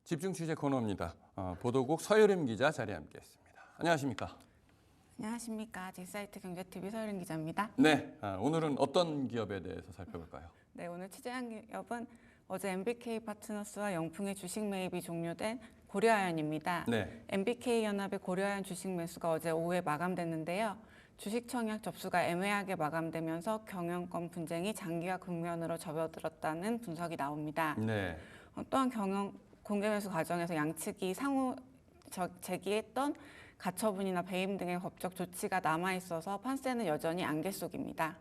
집중 취재 코너입니다. 보도국 서유림 기자 자리에 함께했습니다. 안녕하십니까? 안녕하십니까. 딜사이트 경제TV 서유림 기자입니다. 네, 오늘은 어떤 기업에 대해서 살펴볼까요? 네, 오늘 취재한 기업은 어제 MBK 파트너스와 영풍의 주식 매입이 종료된 고려아연입니다. 네. MBK연합의 고려아연 주식 매수가 어제 오후에 마감됐는데요. 주식 청약 접수가 애매하게 마감되면서 경영권 분쟁이 장기화 국면으로 접어들었다는 분석이 나옵니다. 네. 또한 공개 매수 과정에서 양측이 상호 제기했던 가처분이나 배임 등의 법적 조치가 남아있어서 판세는 여전히 안개 속입니다.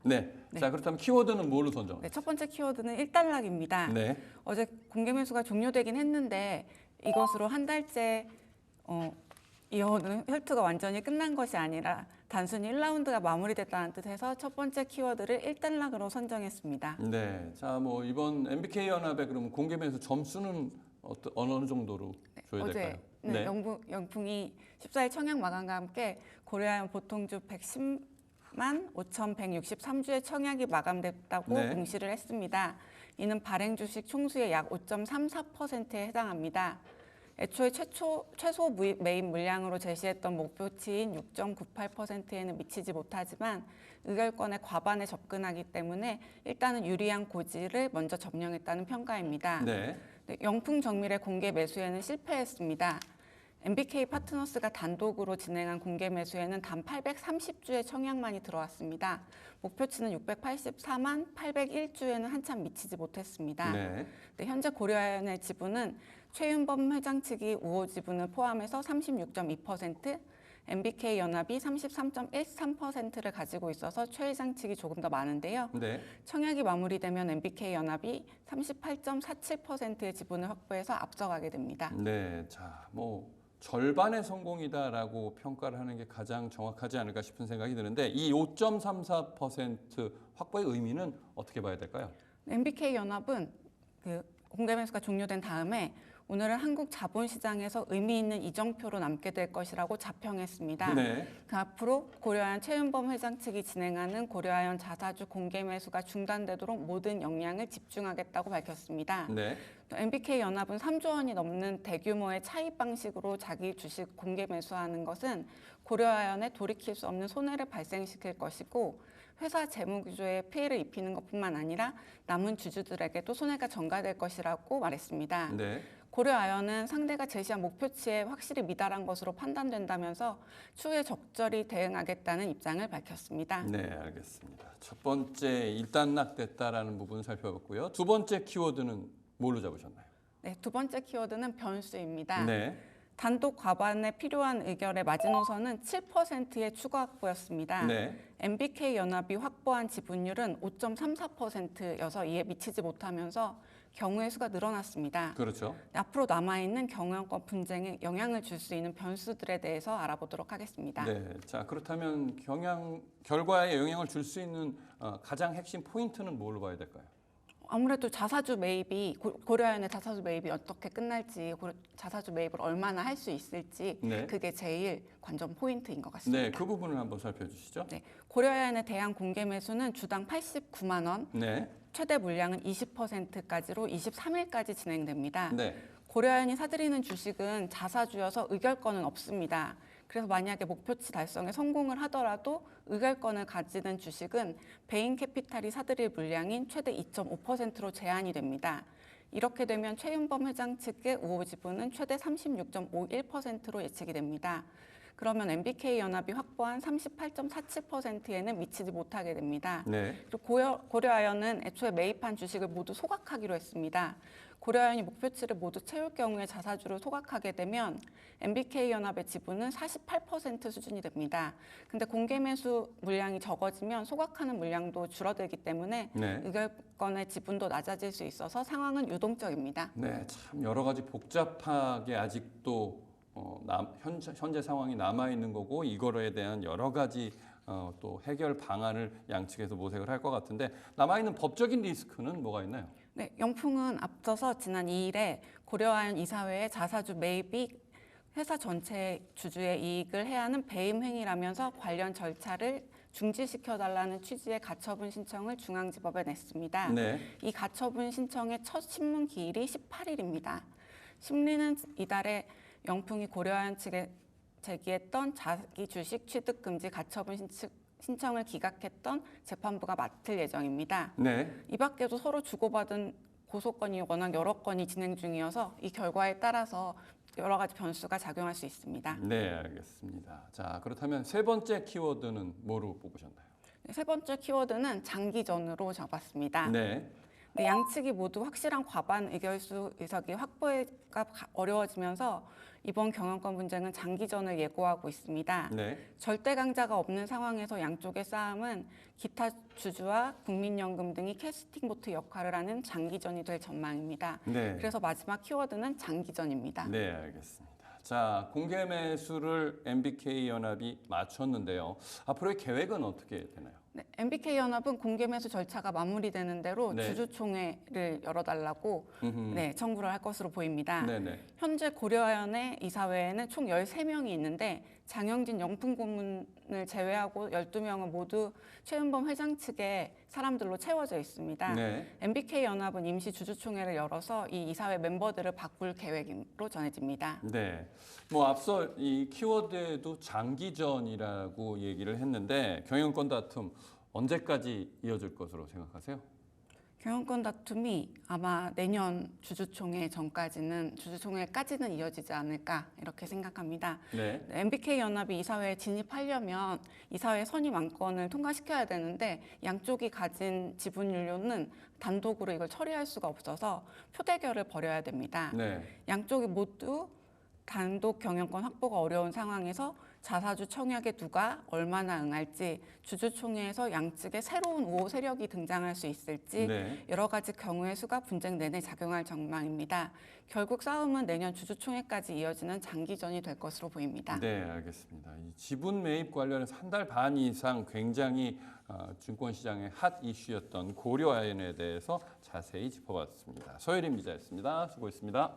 네. 네. 자, 그렇다면 키워드는 뭘로 선정? 네, 첫 번째 키워드는 1달락입니다. 네. 어제 공개 매수가 종료되긴 했는데 이것으로 한 달째 이어오는 혈투가 완전히 끝난 것이 아니라 단순히 1라운드가 마무리됐다는 뜻에서 첫 번째 키워드를 1달락으로 선정했습니다. 네. 자, 뭐 이번 MBK 연합의 그럼 공개 매수 점수는 어느 정도로 줘야 될까요? 네, 영풍이 14일 청약 마감과 함께 고려아연 보통주 110만 5,163주의 청약이 마감됐다고 네. 공시를 했습니다. 이는 발행 주식 총수의 약 5.34%에 해당합니다. 애초에 최소 매입 물량으로 제시했던 목표치인 6.98%에는 미치지 못하지만 의결권의 과반에 접근하기 때문에 일단은 유리한 고지를 먼저 점령했다는 평가입니다. 네. 영풍 정밀의 공개 매수에는 실패했습니다. MBK 파트너스가 단독으로 진행한 공개 매수에는 단 830주의 청약만이 들어왔습니다. 목표치는 684만 801주에는 한참 미치지 못했습니다. 네. 현재 고려아연의 지분은 최윤범 회장 측이 우호 지분을 포함해서 36.2%, MBK 연합이 33.13%를 가지고 있어서 최 회장 측이 조금 더 많은데요. 네. 청약이 마무리되면 MBK 연합이 38.47%의 지분을 확보해서 앞서가게 됩니다. 네. 자, 뭐 절반의 성공이다라고 평가를 하는 게 가장 정확하지 않을까 싶은 생각이 드는데 이 5.34% 확보의 의미는 어떻게 봐야 될까요? MBK 연합은 공개 매수가 종료된 다음에 오늘은 한국 자본시장에서 의미 있는 이정표로 남게 될 것이라고 자평했습니다. 네. 앞으로 고려아연 최윤범 회장 측이 진행하는 고려아연 자사주 공개 매수가 중단되도록 모든 역량을 집중하겠다고 밝혔습니다. 네. 또 MBK 연합은 3조 원이 넘는 대규모의 차입 방식으로 자기 주식 공개 매수하는 것은 고려아연에 돌이킬 수 없는 손해를 발생시킬 것이고 회사 재무구조에 피해를 입히는 것뿐만 아니라 남은 주주들에게도 손해가 전가될 것이라고 말했습니다. 네. 고려아연은 상대가 제시한 목표치에 확실히 미달한 것으로 판단된다면서 추후에 적절히 대응하겠다는 입장을 밝혔습니다. 네, 알겠습니다. 첫 번째 일단락됐다라는 부분 살펴봤고요. 두 번째 키워드는 뭘로 잡으셨나요? 네, 두 번째 키워드는 변수입니다. 네. 단독 과반에 필요한 의결의 마지노선은 7%의 추가 확보였습니다. 네. MBK 연합이 확보한 지분율은 5.34%여서 이에 미치지 못하면서 경우의 수가 늘어났습니다. 그렇죠. 앞으로 남아있는 경영권 분쟁에 영향을 줄 수 있는 변수들에 대해서 알아보도록 하겠습니다. 네. 자, 그렇다면 결과에 영향을 줄 수 있는 가장 핵심 포인트는 뭘로 봐야 될까요? 아무래도 자사주 매입이 고려아연의 자사주 매입이 어떻게 끝날지 자사주 매입을 얼마나 할 수 있을지 네. 그게 제일 관전 포인트인 것 같습니다. 네, 그 부분을 한번 살펴주시죠. 네, 고려아연에 대한 공개 매수는 주당 89만 원, 네. 최대 물량은 20%까지로 23일까지 진행됩니다. 네. 고려아연이 사들이는 주식은 자사주여서 의결권은 없습니다. 그래서 만약에 목표치 달성에 성공을 하더라도 의결권을 가지는 주식은 베인 캐피탈이 사들일 물량인 최대 2.5%로 제한이 됩니다. 이렇게 되면 최윤범 회장 측의 우호 지분은 최대 36.51%로 예측이 됩니다. 그러면 MBK 연합이 확보한 38.47%에는 미치지 못하게 됩니다. 네. 그리고 고려아연은 애초에 매입한 주식을 모두 소각하기로 했습니다. 고려아연이 목표치를 모두 채울 경우에 자사주를 소각하게 되면 MBK 연합의 지분은 48% 수준이 됩니다. 근데 공개 매수 물량이 적어지면 소각하는 물량도 줄어들기 때문에 네. 의결권의 지분도 낮아질 수 있어서 상황은 유동적입니다. 네, 참 여러 가지 복잡하게 아직도 현재 상황이 남아 있는 거고 이거에 대한 여러 가지 또 해결 방안을 양측에서 모색을 할 것 같은데 남아 있는 법적인 리스크는 뭐가 있나요? 네, 영풍은 앞서서 지난 2일에 고려아연 이사회의 자사주 매입이 회사 전체 주주의 이익을 해하는 배임 행위라면서 관련 절차를 중지시켜달라는 취지의 가처분 신청을 중앙지법에 냈습니다. 네. 이 가처분 신청의 첫 신문 기일이 18일입니다. 심리는 이달에 영풍이 고려한 측에 제기했던 자기 주식 취득 금지 가처분 신청을 기각했던 재판부가 맡을 예정입니다. 네. 이 밖에도 서로 주고받은 고소건이 워낙 여러 건이 진행 중이어서 이 결과에 따라서 여러 가지 변수가 작용할 수 있습니다. 네, 알겠습니다. 자, 그렇다면 세 번째 키워드는 뭐로 뽑으셨나요? 세 번째 키워드는 장기전으로 잡았습니다. 네. 네, 양측이 모두 확실한 과반 의결수 의석이 확보가 어려워지면서 이번 경영권 분쟁은 장기전을 예고하고 있습니다. 네. 절대 강자가 없는 상황에서 양쪽의 싸움은 기타 주주와 국민연금 등이 캐스팅 보트 역할을 하는 장기전이 될 전망입니다. 네. 그래서 마지막 키워드는 장기전입니다. 네, 알겠습니다. 자, 공개 매수를 MBK 연합이 마쳤는데요. 앞으로의 계획은 어떻게 되나요? 네, MBK 연합은 공개 매수 절차가 마무리되는 대로 네. 주주총회를 열어달라고 네, 청구를 할 것으로 보입니다. 네네. 현재 고려연의 이사회에는 총 13명이 있는데 장영진 영풍 고문을 제외하고 12명은 모두 최은범 회장 측의 사람들로 채워져 있습니다. 네. MBK 연합은 임시 주주총회를 열어서 이 이사회 멤버들을 바꿀 계획으로 전해집니다. 네. 뭐 앞서 이 키워드에도 장기전이라고 얘기를 했는데 경영권 다툼 언제까지 이어질 것으로 생각하세요? 경영권 다툼이 아마 내년 주주총회까지는 이어지지 않을까 이렇게 생각합니다. 네. MBK 연합이 이사회에 진입하려면 이사회 선임 안건을 통과시켜야 되는데 양쪽이 가진 지분율로는 단독으로 이걸 처리할 수가 없어서 표대결을 벌여야 됩니다. 네. 양쪽이 모두 단독 경영권 확보가 어려운 상황에서 자사주 청약에 누가 얼마나 응할지, 주주총회에서 양측의 새로운 우호 세력이 등장할 수 있을지 네. 여러 가지 경우의 수가 분쟁 내내 작용할 전망입니다. 결국 싸움은 내년 주주총회까지 이어지는 장기전이 될 것으로 보입니다. 네, 알겠습니다. 이 지분 매입 관련해서 한 달 반 이상 굉장히 증권시장의 핫 이슈였던 고려아연에 대해서 자세히 짚어봤습니다. 서혜림 기자였습니다. 수고했습니다.